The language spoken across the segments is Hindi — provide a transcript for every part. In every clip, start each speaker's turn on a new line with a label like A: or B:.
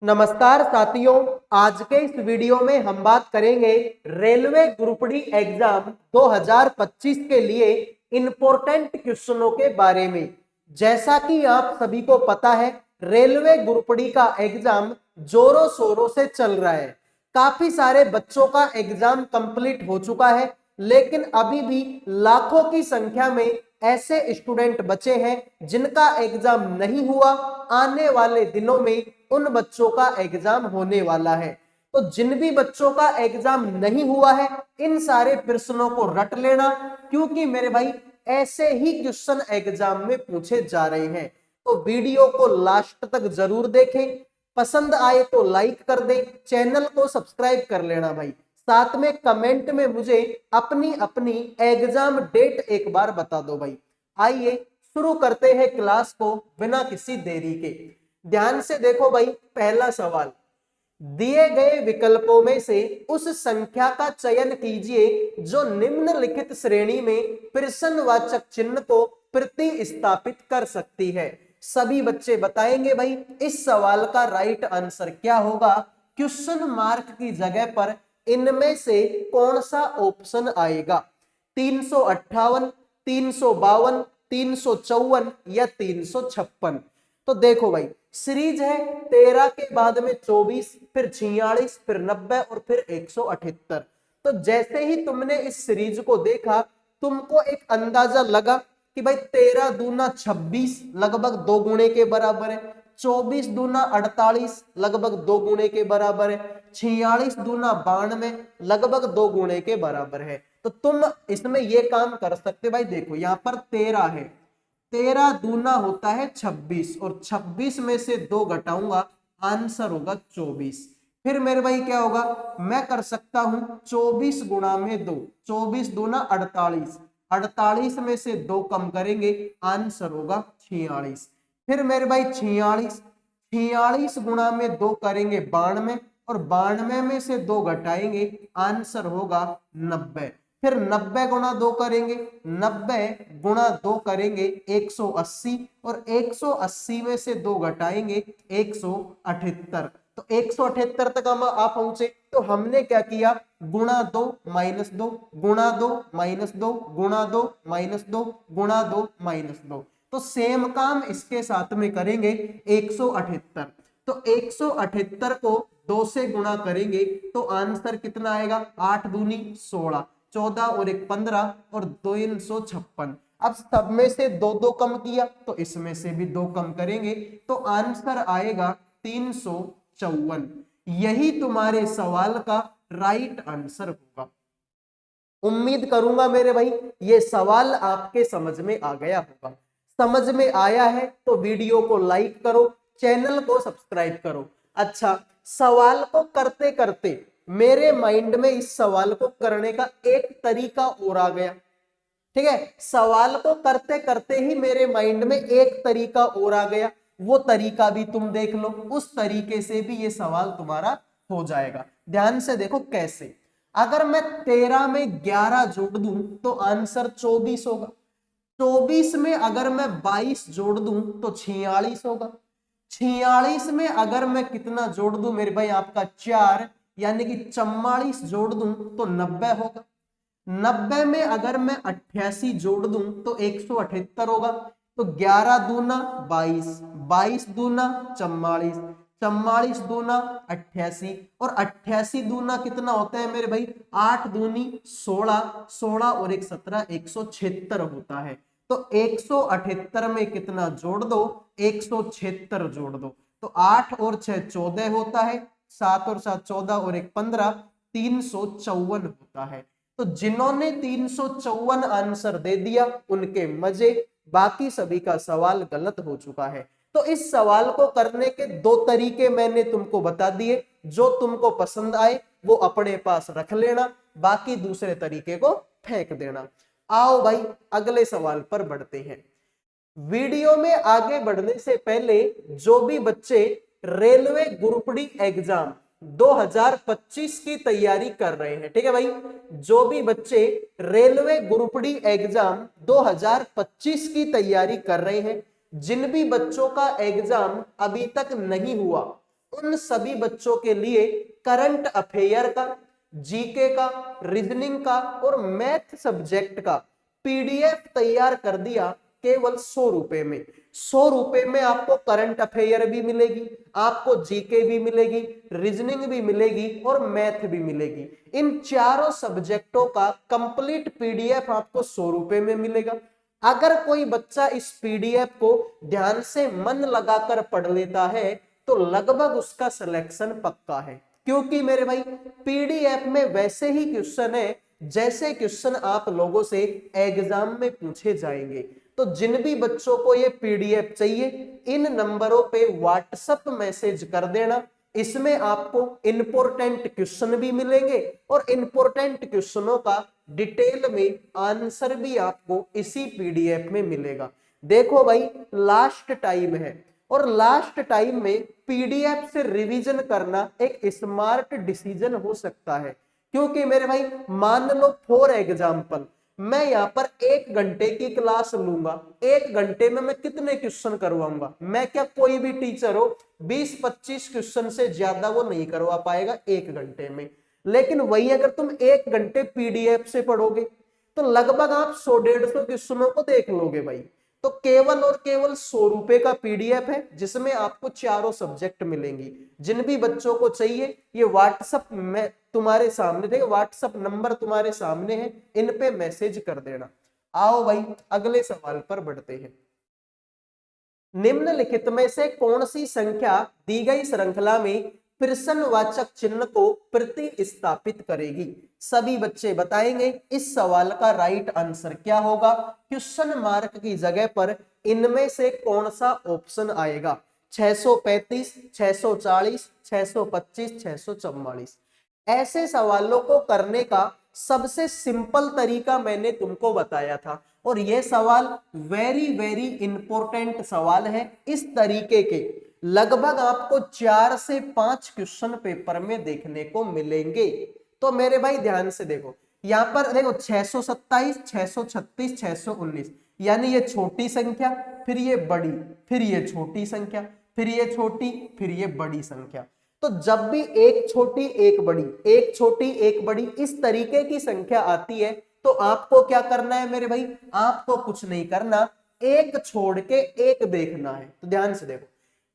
A: नमस्कार साथियों, आज के इस वीडियो में हम बात करेंगे रेलवे ग्रुप डी एग्जाम 2025 के लिए इंपॉर्टेंट क्वेश्चनों के बारे में। जैसा कि आप सभी को पता है, रेलवे ग्रुप डी का एग्जाम जोरों शोरों से चल रहा है। काफी सारे बच्चों का एग्जाम कंप्लीट हो चुका है, लेकिन अभी भी लाखों की संख्या में ऐसे स्टूडेंट बचे हैं जिनका एग्जाम नहीं हुआ। आने वाले दिनों में उन बच्चों का एग्जाम होने वाला है। तो जिन भी बच्चों का एग्जाम नहीं हुआ है, इन सारे प्रश्नों को रट लेना, क्योंकि मेरे भाई ऐसे ही क्वेश्चन एग्जाम में पूछे जा रहे हैं। तो वीडियो को लास्ट तक जरूर देखें, पसंद आए तो लाइक कर दे, चैनल को सब्सक्राइब कर लेना भाई। साथ में कमेंट में मुझे अपनी अपनी एग्जाम डेट एक बार बता दो भाई। आइए शुरू करते हैं क्लास को बिना किसी देरी के। ध्यान से देखो भाई, पहला सवाल, दिए गए विकल्पों में से उस संख्या का चयन कीजिए जो निम्नलिखित श्रेणी में प्रश्नवाचक चिन्ह को प्रतिस्थापित कर सकती है। सभी बच्चे बताएंगे भाई इस सवाल का राइट आंसर क्या होगा। क्वेश्चन मार्क की जगह पर इनमें से कौन सा ऑप्शन आएगा? 358, 352, 354 या 356? तो देखो भाई, सीरीज है 13 के बाद में 24, फिर 46, फिर 90 और फिर 178। तो जैसे ही तुमने इस सीरीज को देखा, तुमको एक अंदाजा लगा कि भाई 13 दूना 26 लगभग 2 गुणे के बराबर है, 24 दूना 48 लगभग 2 गुणे के बराबर है, 46 दूना 92 लगभग 2 गुणे के बराबर है। तो तुम इसमें यह काम कर सकते भाई। देखो यहाँ पर 13 है, 13 दूना होता है 26 और 26 में से 2 घटाऊंगा, आंसर होगा 24। फिर मेरे भाई क्या होगा, मैं कर सकता हूं 24 गुणा में 2, 24 दूना 48, 48 में से 2 कम करेंगे, आंसर होगा 46। फिर मेरे भाई 46, 46 गुणा में 2 करेंगे 92 और 92 में से 2 घटाएंगे, आंसर होगा 90। फिर 90 गुणा 2 करेंगे, 90 गुणा 2 करेंगे 180 और 180 में से 2 घटाएंगे 178। तो 178 तक हम आ पहुंचे। तो हमने क्या किया, गुणा 2 माइनस 2, गुणा 2 माइनस 2, गुणा 2 माइनस 2, गुणा 2 माइनस 2। तो सेम काम इसके साथ में करेंगे 178। तो 178 को 2 से गुणा करेंगे तो आंसर कितना आएगा, 8 दूनी 16, 14 और 1 15 और 256। अब सब में से 2 2 कम किया तो इसमें से भी 2 कम करेंगे तो आंसर आएगा 354। यही तुम्हारे सवाल का राइट आंसर होगा। उम्मीद करूंगा मेरे भाई ये सवाल आपके समझ में आ गया होगा। समझ में आया है तो वीडियो को लाइक करो, चैनल को सब्सक्राइब करो। अच्छा, सवाल को करते करते मेरे माइंड में इस सवाल को करने का एक तरीका और आ गया। ठीक है, सवाल को करते करते ही मेरे माइंड में एक तरीका और आ गया, वो तरीका भी तुम देख लो, उस तरीके से भी ये सवाल तुम्हारा हो जाएगा। ध्यान से देखो कैसे। अगर मैं 13 में 11 जोड़ दूं तो आंसर 24 होगा। 24 में अगर मैं 22 जोड़ दूं तो 46 होगा। 46 में अगर मैं कितना जोड़ दूं मेरे भाई, आपका 4, यानी कि 44 जोड़ दूं तो 90 होगा। 90 में अगर मैं 88 जोड़ दूं तो 178 होगा। तो 11 दूना 22, 22 दूना 44, 44 दूना 88 और 88 दूना कितना होता है मेरे भाई, 8 दूनी 16, 16 और 1 17, 176 होता है। तो 178 में कितना जोड़ दो, 176 जोड़ दो। तो 8 और 6 14 होता है, 7 और 7 14 और 1 15, 354 होता है। तो जिन्होंने 354 आंसर दे दिया उनके मजे, बाकी सभी का सवाल गलत हो चुका है। तो इस सवाल को करने के 2 तरीके मैंने तुमको बता दिए, जो तुमको पसंद आए वो अपने पास रख लेना, बाकी दूसरे तरीके को फेंक देना। आओ भाई अगले सवाल पर बढ़ते हैं। वीडियो में आगे बढ़ने से पहले जो भी बच्चे रेलवे ग्रुप डी एग्जाम 2025 की तैयारी कर रहे हैं, ठीक है भाई, जो भी बच्चे रेलवे ग्रुप डी एग्जाम 2025 की तैयारी कर रहे हैं, जिन भी बच्चों का एग्जाम अभी तक नहीं हुआ, उन सभी बच्चों के लिए करंट अफेयर का, जीके का, रीजनिंग का और मैथ सब्जेक्ट का पीडीएफ तैयार कर दिया केवल 100 रुपए में। 100 रुपए में आपको करंट अफेयर भी मिलेगी, आपको जीके भी मिलेगी, रीजनिंग भी मिलेगी और मैथ भी मिलेगी। इन चारों सब्जेक्टों का कंप्लीट पीडीएफ आपको 100 रुपए में मिलेगा। अगर कोई बच्चा इस पीडीएफ को ध्यान से मन लगाकर पढ़ लेता है तो लगभग उसका सिलेक्शन पक्का है, क्योंकि मेरे भाई पीडीएफ में वैसे ही क्वेश्चन है जैसे क्वेश्चन आप लोगों से एग्जाम में पूछे जाएंगे। तो जिन भी बच्चों को ये पीडीएफ चाहिए इन नंबरों पे व्हाट्सएप मैसेज कर देना। इसमें आपको इंपॉर्टेंट क्वेश्चन भी मिलेंगे और इंपॉर्टेंट क्वेश्चनों का डिटेल में आंसर भी आपको इसी पीडीएफ में मिलेगा। देखो भाई लास्ट टाइम है और लास्ट टाइम में पीडीएफ से रिवीजन करना एक स्मार्ट डिसीजन हो सकता है, क्योंकि मेरे भाई मान लो फॉर एग्जाम्पल मैं यहाँ पर 1 घंटे की क्लास लूंगा, 1 घंटे में मैं कितने क्वेश्चन करवाऊंगा? मैं क्या कोई भी टीचर हो 20-25 क्वेश्चन से ज्यादा वो नहीं करवा पाएगा 1 घंटे में। लेकिन वही अगर तुम 1 घंटे पीडीएफ से पढ़ोगे तो लगभग आप 100-150 क्वेश्चनों को देख लोगे भाई। तो केवल और केवल 100 रुपए का पीडीएफ है जिसमें आपको चारों सब्जेक्ट मिलेंगी। जिन भी बच्चों को चाहिए ये व्हाट्सएप में तुम्हारे सामने थे, व्हाट्सएप नंबर तुम्हारे सामने है, इन पे मैसेज कर देना। आओ भाई अगले सवाल पर बढ़ते हैं। निम्नलिखित में से कौन सी संख्या दी गई श्रृंखला में प्रश्नवाचक चिन्ह को प्रतिस्थापित करेगी? सभी बच्चे बताएंगे इस सवाल का राइट आंसर क्या होगा। क्वेश्चन मार्क की जगह पर इनमें से कौन सा ऑप्शन आएगा? 635, 640, 625, 644। ऐसे सवालों को करने का सबसे सिंपल तरीका मैंने तुमको बताया था और यह सवाल वेरी वेरी इंपॉर्टेंट सवाल है। इस तरीके के लगभग आपको 4 से 5 क्वेश्चन पेपर में देखने को मिलेंगे। तो मेरे भाई ध्यान से देखो, यहां पर देखो 627, 636, 619, यानी ये छोटी संख्या, फिर ये बड़ी, फिर ये छोटी संख्या, फिर ये छोटी, फिर ये बड़ी संख्या। तो जब भी एक छोटी एक बड़ी, एक छोटी एक बड़ी इस तरीके की संख्या आती है तो आपको क्या करना है मेरे भाई? आपको कुछ नहीं करना, एक छोड़ के एक देखना है। तो ध्यान से देखो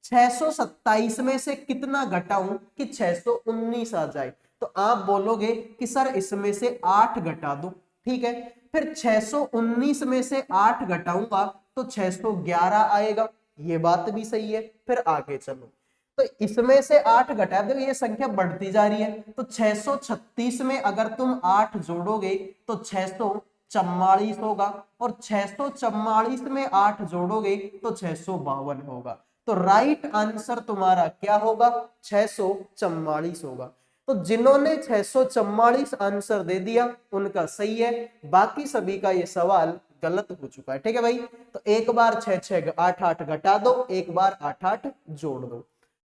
A: 627 में से कितना घटाऊं कि 619 आ जाए? तो आप बोलोगे कि सर इसमें से 8 घटा दो, ठीक है। फिर 619 में से 8 घटाऊंगा तो 611 आएगा, ये बात भी सही है। फिर आगे चलो, तो इसमें से 8 घटा दो, ये संख्या बढ़ती जा रही है। तो 636 में अगर तुम 8 जोड़ोगे तो 644 होगा और 644 में 8 जोड़ोगे तो 652 होगा। तो राइट आंसर तुम्हारा क्या होगा? 644 होगा। तो जिन्होंने 644 आंसर दे दिया उनका सही है, बाकी सभी का ये सवाल गलत हो चुका है, ठीक है भाई। तो एक बार 6 6 8 8 घटा दो, एक बार 8 8 जोड़ दो।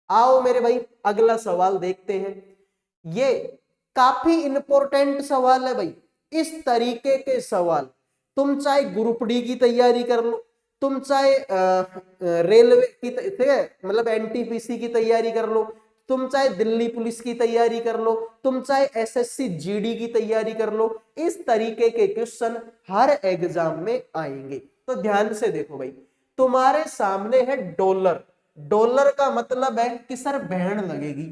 A: आओ मेरे भाई अगला सवाल देखते हैं। ये काफी इंपॉर्टेंट सवाल है भाई। इस तरीके के सवाल तुम चाहे ग्रुप डी की तैयारी कर लो, तुम चाहे रेलवे की मतलब एनटीपीसी की तैयारी कर लो, तुम चाहे दिल्ली पुलिस की तैयारी कर लो, तुम चाहे एसएससी जीडी की तैयारी कर लो, इस तरीके के क्वेश्चन हर एग्जाम में आएंगे। तो ध्यान से देखो भाई, तुम्हारे सामने है डॉलर। डॉलर का मतलब है कि सर बहन लगेगी,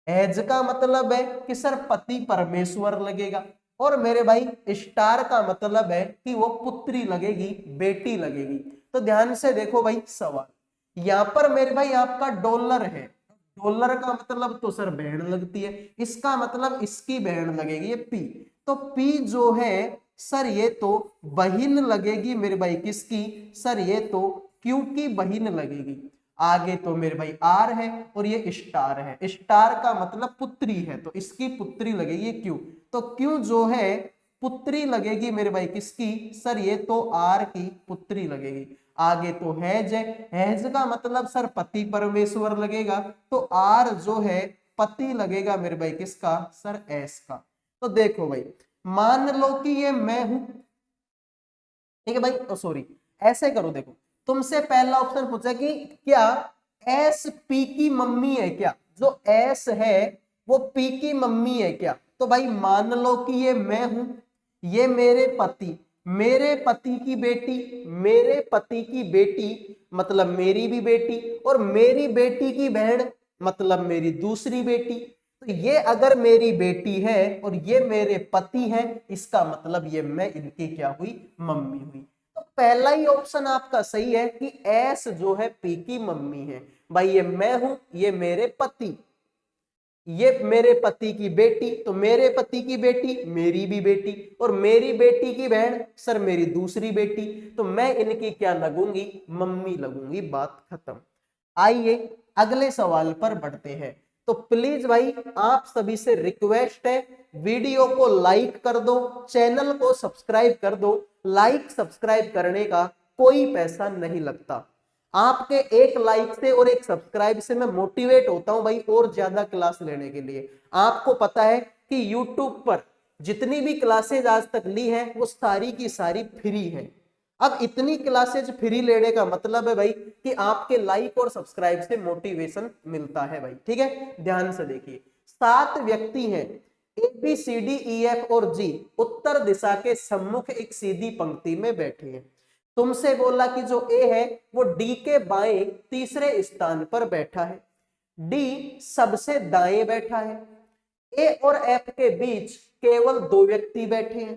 A: एज का मतलब है कि सर पति परमेश्वर लगेगा, और मेरे भाई स्टार का मतलब है कि वो पुत्री लगेगी, बेटी लगेगी। तो ध्यान से देखो भाई सवाल, यहां पर मेरे भाई आपका डॉलर है, डॉलर का मतलब तो सर बहन लगती है, इसका मतलब इसकी बहन लगेगी, ये पी। तो पी जो है सर ये तो बहिन लगेगी मेरे भाई, किसकी? सर ये तो क्यू की बहिन लगेगी। आगे तो मेरे भाई आर है और ये स्टार है, स्टार का मतलब पुत्री है, तो इसकी पुत्री लगेगी क्यू। तो क्यू जो है पुत्री लगेगी मेरे भाई किसकी? सर ये तो आर की पुत्री लगेगी। आगे तो हैज है, हैज का मतलब सर पति परमेश्वर लगेगा, तो आर जो है पति लगेगा मेरे भाई किसका? सर एस का। तो देखो भाई मान लो कि ये मैं हूं, ठीक है भाई, सॉरी ऐसे करो, देखो तुमसे पहला ऑप्शन पूछा कि क्या एस पी की मम्मी है क्या? जो एस है वो पी की मम्मी है क्या? तो भाई मान लो कि ये मैं हूं, ये मेरे पति की बेटी, मेरे पति की बेटी मतलब मेरी भी बेटी, और मेरी बेटी की बहन मतलब मेरी दूसरी बेटी। तो ये अगर मेरी बेटी है और ये मेरे पति हैं, इसका मतलब ये मैं इनकी क्या हुई? मम्मी हुई। तो पहला ही ऑप्शन आपका सही है कि एस जो है पी की मम्मी है। भाई ये मैं हूं, ये मेरे पति, ये मेरे पति की बेटी, तो मेरे पति की बेटी मेरी भी बेटी, और मेरी बेटी की बहन सर मेरी दूसरी बेटी, तो मैं इनकी क्या लगूंगी? मम्मी लगूंगी। बात खत्म। आइए अगले सवाल पर बढ़ते हैं। तो प्लीज भाई आप सभी से रिक्वेस्ट है, वीडियो को लाइक कर दो, चैनल को सब्सक्राइब कर दो। लाइक सब्सक्राइब करने का कोई पैसा नहीं लगता। आपके एक लाइक से और एक सब्सक्राइब से मैं मोटिवेट होता हूं भाई और ज्यादा क्लास लेने के लिए। आपको पता है कि YouTube पर जितनी भी क्लासेज आज तक ली है वो सारी की सारी फ्री है। अब इतनी क्लासेज फ्री लेने का मतलब है भाई कि आपके लाइक और सब्सक्राइब से मोटिवेशन मिलता है भाई। ठीक है, ध्यान से देखिए। 7 व्यक्ति हैं, A B C D E F और जी उत्तर दिशा के सम्मुख एक सीधी पंक्ति में बैठे हैं। तुमसे बोला कि जो ए है वो डी के बाएं तीसरे स्थान पर बैठा है, डी सबसे दाएं बैठा है, ए और एफ के बीच केवल 2 व्यक्ति बैठे हैं,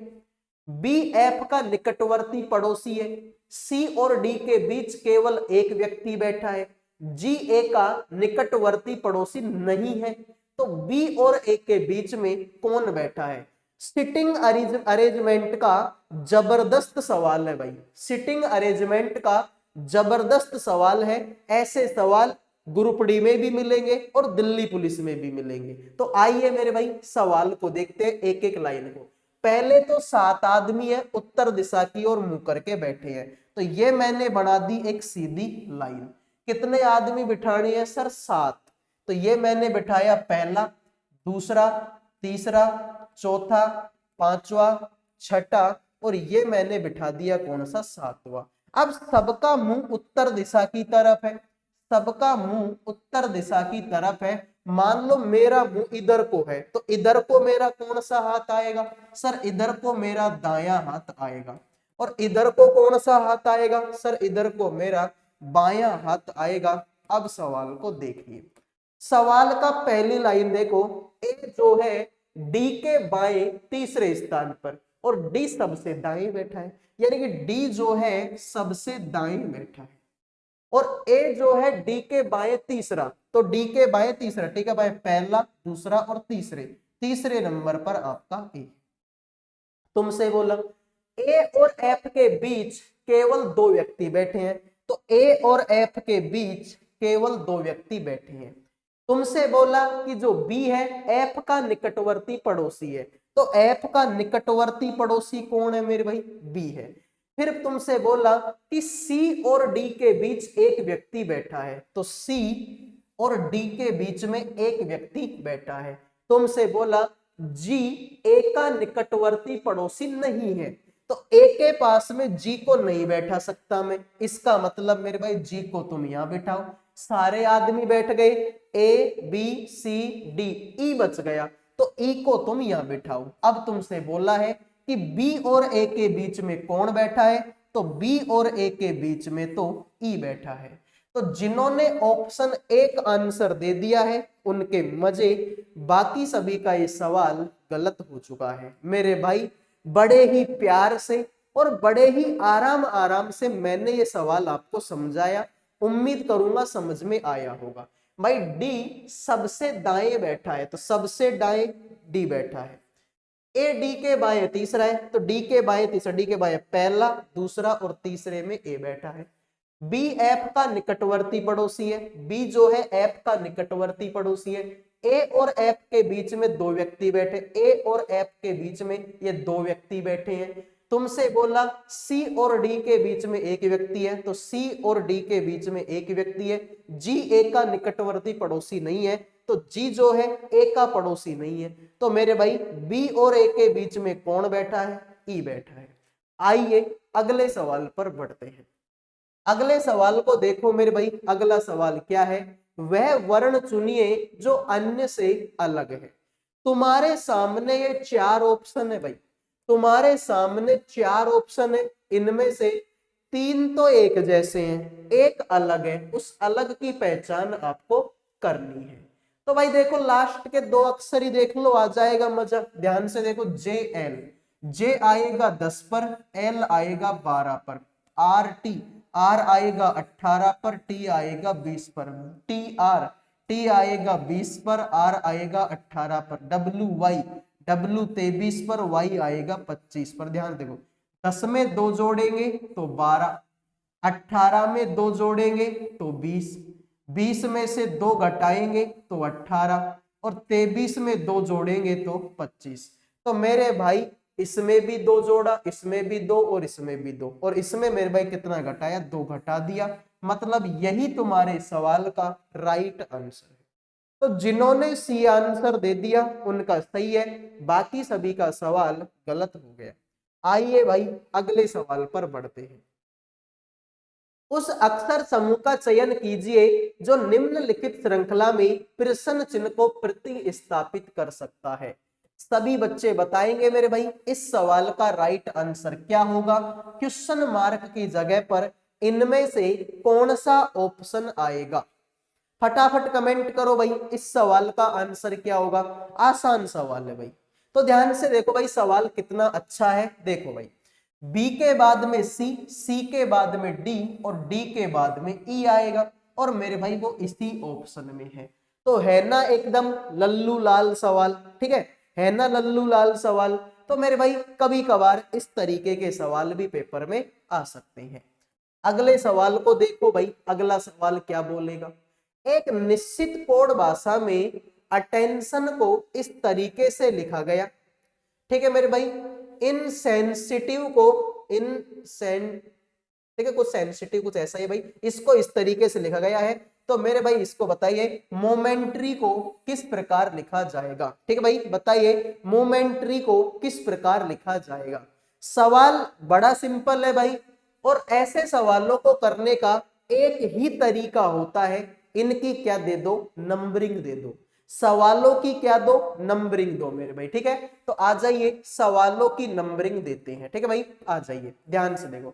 A: बी एफ का निकटवर्ती पड़ोसी है, सी और डी के बीच केवल 1 व्यक्ति बैठा है, जी ए का निकटवर्ती पड़ोसी नहीं है। तो बी और ए के बीच में कौन बैठा है? सिटिंग अरेंजमेंट का जबरदस्त सवाल है भाई, सिटिंग अरेंजमेंट का जबरदस्त सवाल है। ऐसे सवाल ग्रुप डी में भी मिलेंगे और दिल्ली पुलिस में भी मिलेंगे। तो आइए मेरे भाई सवाल को देखते हैं एक एक लाइन को। पहले तो 7 आदमी है, उत्तर दिशा की ओर मुंह करके बैठे हैं। तो ये मैंने बना दी एक सीधी लाइन। कितने आदमी बिठाने हैं सर? 7। तो ये मैंने बिठाया पहला, दूसरा, तीसरा, चौथा, पांचवा, छठा, और ये मैंने बिठा दिया कौन सा? 7वां। अब सबका मुंह उत्तर दिशा की तरफ है, सबका मुंह उत्तर दिशा की तरफ है। मान लो मेरा मुंह इधर को है, तो इधर को मेरा कौन सा हाथ आएगा? सर इधर को मेरा दायां हाथ आएगा। और इधर को कौन सा हाथ आएगा? सर इधर को मेरा बायां हाथ आएगा। अब सवाल को देखिए, सवाल का पहली लाइन देखो, ए जो है डी के बाएं तीसरे स्थान पर और डी सबसे दाएं बैठा है, यानी कि डी जो है सबसे दाएं बैठा है, और ए जो है डी के बाएं तीसरा। तो डी के बाएं तीसरा, डी के बाएं पहला, दूसरा और तीसरे नंबर पर आपका ए। तुमसे बोला ए और एफ के बीच केवल 2 व्यक्ति बैठे हैं, तो ए और एफ के बीच केवल 2 व्यक्ति बैठे हैं। तुमसे बोला कि जो बी है एफ का निकटवर्ती पड़ोसी है, तो एफ का निकटवर्ती पड़ोसी कौन है मेरे भाई? बी है। फिर तुमसे बोला कि सी और डी के बीच एक व्यक्ति बैठा है, तो सी और डी के बीच में एक व्यक्ति बैठा है। तुमसे बोला जी ए का निकटवर्ती पड़ोसी नहीं है, तो ए के पास में जी को नहीं बैठा सकता मैं। इसका मतलब मेरे भाई जी को तुम यहां बैठाओ। सारे आदमी बैठ गए, ए बी सी डी, ई बच गया, तो ई को तुम यहां बैठाओ। अब तुमसे बोला है कि बी और ए के बीच में कौन बैठा है? तो बी और ए के बीच में तो ई बैठा है। तो जिन्होंने ऑप्शन एक आंसर दे दिया है उनके मजे, बाकी सभी का ये सवाल गलत हो चुका है। मेरे भाई बड़े ही प्यार से और बड़े ही आराम से मैंने ये सवाल आपको समझाया, उम्मीद करूंगा समझ में आया होगा। भाई डी सबसे दाएं बैठा है, तो सबसे दाएं डी बैठा है। ए डी के बाएं तीसरा है, तो डी के बाएं तीसरा, डी के बाएं पहला, दूसरा और तीसरे में ए बैठा है। बी एफ का निकटवर्ती पड़ोसी है, बी जो है एफ का निकटवर्ती पड़ोसी है। ए और एफ के बीच में 2 व्यक्ति बैठे, ए और एफ के बीच में ये 2 व्यक्ति बैठे हैं। तुमसे बोला सी और डी के बीच में एक व्यक्ति है, तो सी और डी के बीच में एक व्यक्ति है। जी ए का निकटवर्ती पड़ोसी नहीं है, तो जी जो है ए का पड़ोसी नहीं है। तो मेरे भाई बी और ए के बीच में कौन बैठा है? ई बैठा है। आइए अगले सवाल पर बढ़ते हैं। अगले सवाल को देखो मेरे भाई, अगला सवाल क्या है वह वर्ण चुनिए जो अन्य से अलग है। तुम्हारे सामने ये 4 ऑप्शन है भाई, तुम्हारे सामने 4 ऑप्शन है, इनमें से 3 तो एक जैसे हैं, एक अलग है, उस अलग की पहचान आपको करनी है। तो भाई देखो लास्ट के 2 अक्षर ही देख लो, आ जाएगा मजा। ध्यान से देखो, जे एल, जे आएगा 10 पर, एल आएगा 12 पर, आर टी, आर आएगा 18 पर, टी आएगा 20 पर, टी आर, टी आएगा 20 पर, आर आएगा 18 पर, डब्ल्यू वाई, डब्ल्यू 23 पर, वाई आएगा 25 पर। ध्यान देखो, 10 में 2 जोड़ेंगे तो 12, 18 में 2 जोड़ेंगे तो 20, 20 में से 2 घटाएंगे तो 18, और 23 में 2 जोड़ेंगे तो 25। तो मेरे भाई इसमें भी 2 जोड़ा, इसमें भी 2 और इसमें भी 2, और इसमें मेरे भाई कितना घटाया, 2 घटा दिया। मतलब यही तुम्हारे सवाल का राइट आंसर है। तो जिन्होंने सी आंसर दे दिया उनका सही है, बाकी सभी का सवाल गलत हो गया। आइए भाई अगले सवाल पर बढ़ते हैं। उस अक्षर समूह का चयन कीजिए जो निम्नलिखित श्रृंखला में प्रश्न चिन्ह को प्रतिस्थापित कर सकता है। सभी बच्चे बताएंगे मेरे भाई इस सवाल का राइट आंसर क्या होगा। क्वेश्चन मार्क की जगह पर इनमें से कौन सा ऑप्शन आएगा, फटाफट कमेंट करो भाई, इस सवाल का आंसर क्या होगा। आसान सवाल है भाई, तो ध्यान से देखो भाई सवाल कितना अच्छा है। देखो भाई, बी के बाद में सी, सी के बाद में डी और डी के बाद में ई आएगा, और मेरे भाई वो इसी ऑप्शन में है। तो है ना एकदम लल्लू लाल सवाल, ठीक है ना लल्लू लाल सवाल। तो मेरे भाई कभी कभार इस तरीके के सवाल भी पेपर में आ सकते हैं। अगले सवाल को देखो भाई, अगला सवाल क्या बोलेगा। एक निश्चित कोड भाषा में अटेंशन को इस तरीके से लिखा गया, ठीक है मेरे भाई, इनसेंसिटिव को ठीक है, कुछ सेंसिटिव कुछ ऐसा ही भाई, इसको इस तरीके से लिखा गया है। तो मेरे भाई इसको बताइए मोमेंट्री को किस प्रकार लिखा जाएगा। ठीक है भाई, बताइए मोमेंट्री को किस प्रकार लिखा जाएगा। सवाल बड़ा सिंपल है भाई, और ऐसे सवालों को करने का एक ही तरीका होता है, इनकी क्या दे दो, नंबरिंग दे दो। सवालों की क्या दो, नंबरिंग दो मेरे भाई। ठीक है, तो आ जाइए सवालों की नंबरिंग देते हैं। ठीक है भाई, आ जाइए ध्यान से देखो,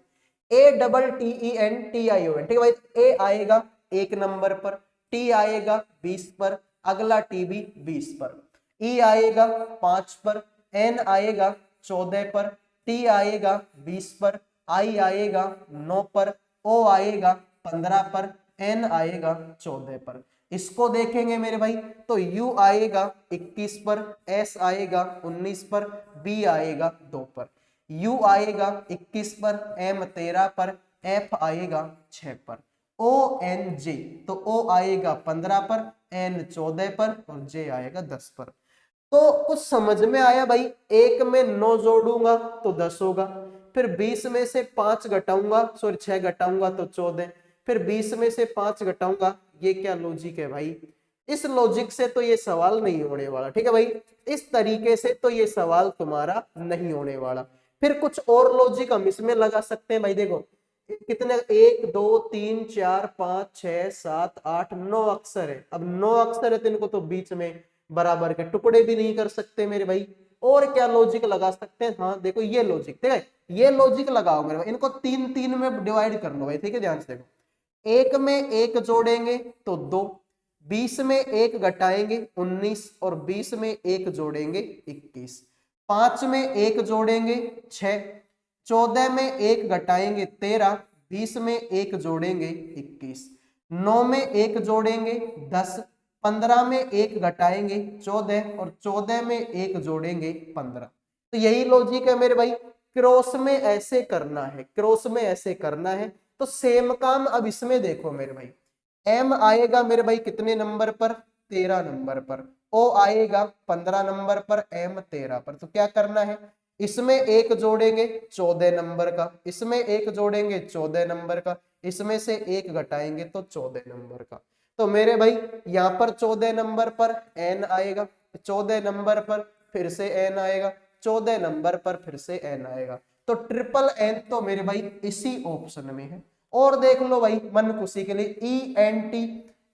A: ATTENTION, ठीक है भाई, ए आएगा 1 नंबर पर, टी आएगा 20 पर, अगला टी भी 20 पर, ई आएगा 5 पर, एन आएगा 14 पर, टी आएगा 20 पर, आई आएगा 9 पर, ओ आएगा 15 पर, एन आएगा 14 पर। इसको देखेंगे मेरे भाई तो यू आएगा 21 पर, एस आएगा 19 पर, बी आएगा 2 पर, यू आएगा 21 पर, एम 13 पर, एफ आएगा 6 पर, ओ एन जे, तो ओ आएगा 15 पर, एन 14 पर, और जे आएगा 10 पर। तो कुछ समझ में आया भाई, एक में 9 जोड़ूंगा तो 10 होगा, फिर 20 में से 5 घटाऊंगा, सॉरी 6 घटाऊंगा तो 14, फिर 20 में से 5 घटाऊंगा। ये क्या लॉजिक है भाई, इस लॉजिक से तो ये सवाल नहीं होने वाला। ठीक है भाई, इस तरीके से तो ये सवाल तुम्हारा नहीं होने वाला। फिर कुछ और लॉजिक हम इसमें लगा सकते हैं भाई। देखो कितने, 1 2 3 4 5 6 7 8 9 अक्षर है। अब 9 अक्षर है तो इनको तो बीच में बराबर के टुकड़े भी नहीं कर सकते मेरे भाई। और क्या लॉजिक लगा सकते हैं, हाँ देखो ये लॉजिक, ठीक है, ये लॉजिक लगाओ मेरे भाई, इनको 3 3 में डिवाइड कर लो भाई। ठीक है, ध्यान से देखो, 1 में 1 जोड़ेंगे तो 2, 20 में 1 घटाएंगे 19, और 20 में 1 जोड़ेंगे 21, 5 में 1 जोड़ेंगे 6, 14 में 1 घटाएंगे 13, 20 में 1 जोड़ेंगे 21, 9 में 1 जोड़ेंगे 10, 15 में 1 घटाएंगे 14, और 14 में 1 जोड़ेंगे 15। तो यही लॉजिक है मेरे भाई, क्रॉस में ऐसे करना है, क्रॉस में ऐसे करना है। तो सेम काम अब इसमें देखो मेरे भाई, एम आएगा मेरे भाई कितने नंबर पर, 13 नंबर पर, ओ आएगा 15 नंबर पर, एम 13 पर। तो क्या करना है, इसमें 1 जोड़ेंगे 14 नंबर का, इसमें 1 जोड़ेंगे 14 नंबर का, इसमें से 1 घटाएंगे तो 14 नंबर का। तो मेरे भाई यहाँ पर 14 नंबर पर एन आएगा, 14 नंबर पर फिर से एन आएगा, 14 नंबर पर फिर से एन आएगा। तो ट्रिपल एन तो मेरे भाई इसी ऑप्शन में है। और देख लो भाई मन खुशी के लिए, ENT,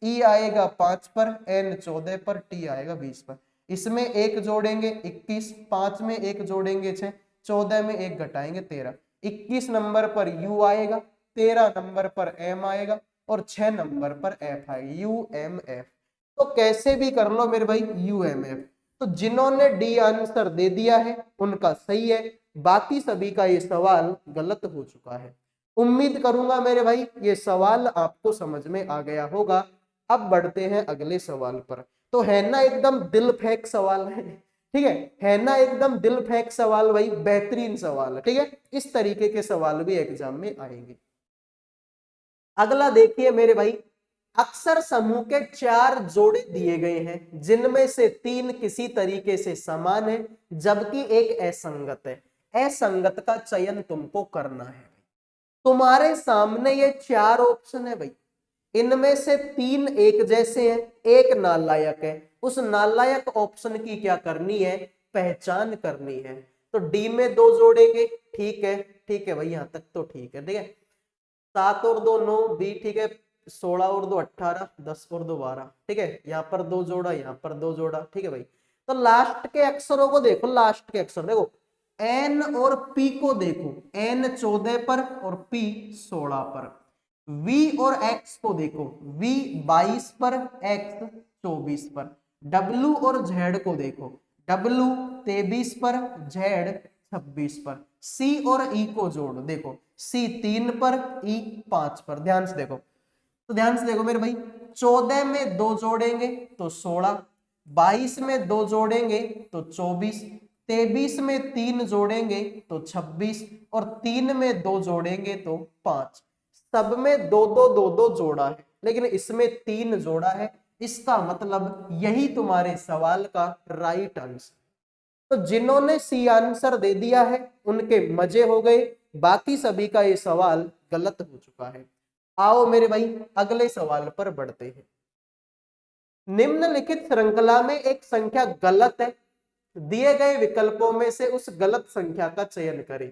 A: ई आएगा 5 पर, एन 14 पर, टी आएगा 20 पर। इसमें 1 जोड़ेंगे 21, 5 में 1 जोड़ेंगे 6, 14 में 1 घटाएंगे 13। 21 नंबर पर यू आएगा, 13 नंबर पर एम आएगा और 6 नंबर पर एफ आएगा, यू एम एफ। तो कैसे भी कर लो मेरे भाई यू एम एफ। तो जिन्होंने डी आंसर दे दिया है उनका सही है, बाकी सभी का ये सवाल गलत हो चुका है। उम्मीद करूंगा मेरे भाई ये सवाल आपको समझ में आ गया होगा। अब बढ़ते हैं अगले सवाल पर। तो है ना एकदम दिल फेंक सवाल है, ठीक है ना एकदम दिल फेंक सवाल भाई, बेहतरीन सवाल है, ठीक है। इस तरीके के सवाल भी एग्जाम में आएंगे। अगला देखिए मेरे भाई, अक्सर समूह के 4 जोड़े दिए गए हैं जिनमें से 3 किसी तरीके से समान है जबकि एक असंगत है। असंगत का चयन तुमको करना है। तुम्हारे सामने ये 4 ऑप्शन है भाई, इनमें से 3 एक जैसे हैं, एक नालायक है। उस नालायक ऑप्शन की क्या करनी है, पहचान करनी है। तो डी में 2 जोड़ेंगे, ठीक है भाई, यहां तक तो ठीक है, ठीक है। 7 और 2 9, बी ठीक है। 16 और 2 18, 10 और 2 12, ठीक है। यहाँ पर 2 जोड़ा, यहाँ पर 2 जोड़ा, ठीक है भाई। तो लास्ट के अक्षरों को देखो, लास्ट के अक्षर देखो, एन और पी को देखो, एन 14 पर और पी 16 पर। वी और एक्स को देखो, वी 22 पर, एक्स 24 पर। डब्ल्यू और जेड को देखो, डब्ल्यू 23 पर, जेड 26 पर। सी और ई को जोड़ो, देखो सी 3 पर, ई 5 पर। ध्यान से देखो, तो ध्यान से देखो मेरे भाई, 14 में 2 जोड़ेंगे तो 16, 22 में 2 जोड़ेंगे तो 24, 23 में 3 जोड़ेंगे तो 26 और 3 में 2 जोड़ेंगे तो 5। सब में 2 जोड़ा है, लेकिन इसमें 3 जोड़ा है। इसका मतलब यही तुम्हारे सवाल का राइट आंसर। तो जिन्होंने सी आंसर दे दिया है उनके मजे हो गए, बाकी सभी का ये सवाल गलत हो चुका है। आओ मेरे भाई अगले सवाल पर बढ़ते हैं। निम्नलिखित श्रृंखला में एक संख्या गलत है, दिए गए विकल्पों में से उस गलत संख्या का चयन करें।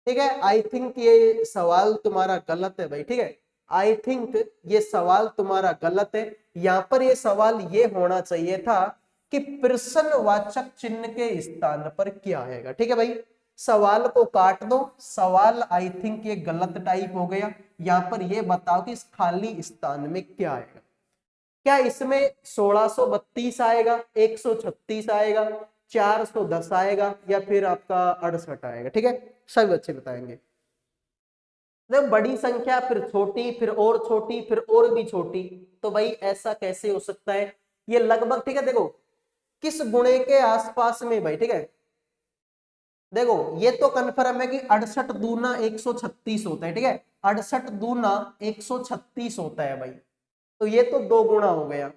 A: ठीक है, आई थिंक ये सवाल तुम्हारा गलत है भाई, ठीक है। आई थिंक ये सवाल तुम्हारा गलत है। यहां पर ये सवाल ये होना चाहिए था कि प्रश्नवाचक चिन्ह के स्थान पर क्या आएगा, ठीक है भाई। सवाल को काट दो, सवाल आई थिंक ये गलत टाइप हो गया। यहां पर ये बताओ कि इस खाली स्थान में क्या आएगा। क्या इसमें 1632 आएगा, 136 आएगा, 410 आएगा या फिर आपका 68 आएगा, ठीक है। सभी बच्चे बताएंगे। देखो बड़ी संख्या फिर छोटी, फिर और छोटी, फिर और भी छोटी, तो भाई ऐसा कैसे हो सकता है। ये लगभग, ठीक है, देखो किस गुणे के आसपास में भाई, ठीक है। देखो ये तो कन्फर्म है कि 68 दूना 136 होता है, ठीक है। 68 दूना 136 होता है भाई, तो ये तो 2 गुना हो गया।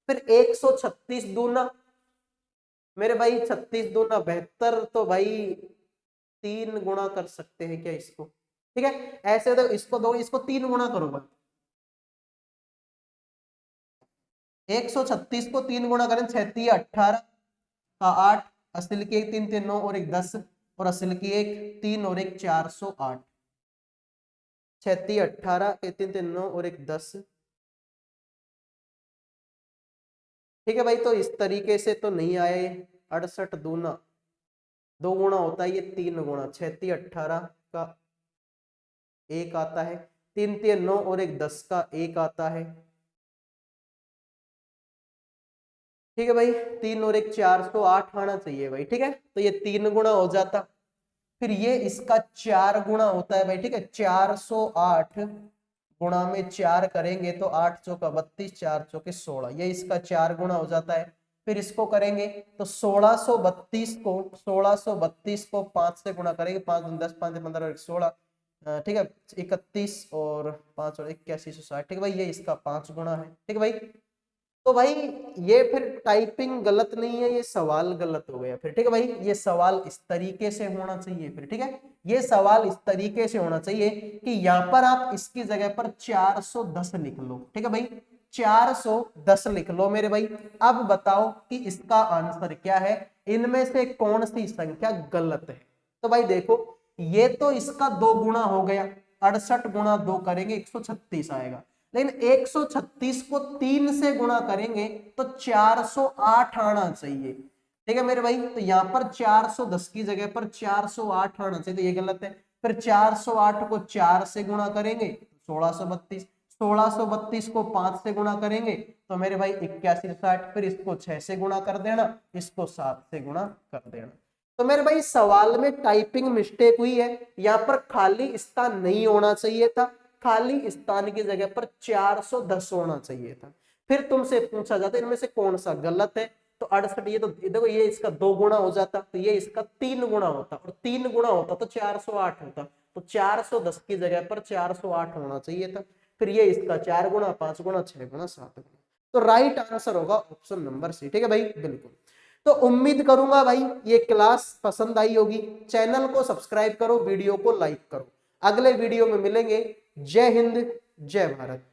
A: फिर 136 दूना मेरे भाई 36 दूना 72, तो भाई 3 गुना कर सकते हैं क्या इसको, ठीक है। ऐसे तो इसको दो, इसको 3 गुना करो भाई। 136 को 3 गुना करें, 36 18 का 8, असल की 1 3 3 9 और 1 10 और असल की 1 3 और 1 408। 36 18 के 3 3 9 और 1 10, ठीक है भाई। तो इस तरीके से तो नहीं आए। 68 दूना 2 गुना होता है, ये 3 गुना, 36 18 का 1 आता है, 3 3 9 और 1 10 का 1 आता है, ठीक है भाई। 3 और 1 408 आना चाहिए भाई, ठीक है। तो ये 3 गुना हो जाता, फिर ये इसका 4 गुना होता है भाई, ठीक है। 408 गुणा में 4 करेंगे तो 8 चौका 32, 4 चौके 16, ये इसका 4 गुना हो जाता है। फिर इसको करेंगे तो 1632 को 5 से गुणा करेंगे, 5 10 5 15 और 16, ठीक है। 31 और 5 और 8160, ठीक है भाई। ये इसका 5 गुना है, ठीक है भाई। तो भाई ये फिर टाइपिंग गलत नहीं है, ये सवाल गलत हो गया फिर, ठीक है भाई। ये सवाल इस तरीके से होना चाहिए फिर, ठीक है। ये सवाल इस तरीके से होना चाहिए कि यहां पर आप इसकी जगह पर 410 लिख लो, ठीक है भाई। 410 लिख लो मेरे भाई। अब बताओ कि इसका आंसर क्या है, इनमें से कौन सी संख्या गलत है। तो भाई देखो ये तो इसका 2 गुना हो गया, 68 गुणा 2 करेंगे 136 आएगा। लेकिन 136 को 3 से गुणा करेंगे तो 408 आना चाहिए। ठीक है मेरे भाई, तो यहाँ पर 410 की जगह पर 408 आना चाहिए, तो ये गलत है। फिर 408 को 4 से गुणा करेंगे 1632, 1632 को 5 से गुणा करेंगे तो मेरे भाई 8160, फिर इसको 6 से गुणा कर देना, इसको 7 से गुणा कर देना। तो मेरे भाई सवाल में टाइपिंग मिस्टेक हुई है, यहाँ पर खाली स्थान नहीं होना चाहिए था, खाली स्थान की जगह पर 410 होना चाहिए था। फिर तुमसे पूछा जाता इनमें से कौन सा गलत है, तो 68, ये तो देखो ये इसका 2 गुना हो जाता, तो ये इसका 3 गुना होता, और 3 गुना होता तो 408 होता, तो 410 की जगह पर 408 होना चाहिए था। फिर ये इसका 4 गुना, 5 गुना, 6 गुना, 7 गुना, तो राइट आंसर होगा ऑप्शन नंबर सी। ठीक है भाई, बिल्कुल। तो उम्मीद करूंगा भाई ये क्लास पसंद आई होगी। चैनल को सब्सक्राइब करो, वीडियो को लाइक करो। अगले वीडियो में मिलेंगे। जय हिंद, जय भारत।